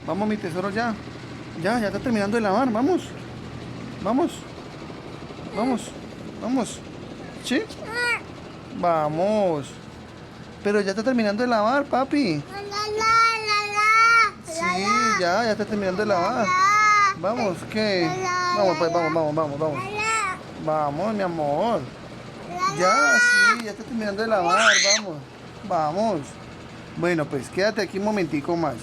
Vamos, mi tesoro, ya. Ya está terminando de lavar. Vamos. Vamos. Vamos. Vamos. ¿Sí? Vamos. Pero ya está terminando de lavar, papi. Sí, ya está terminando de lavar. Vamos, ¿qué? Vamos, pues, vamos. Vamos, mi amor. Ya, sí, ya está terminando de lavar. Vamos. Vamos. Bueno, pues quédate aquí un momentico más.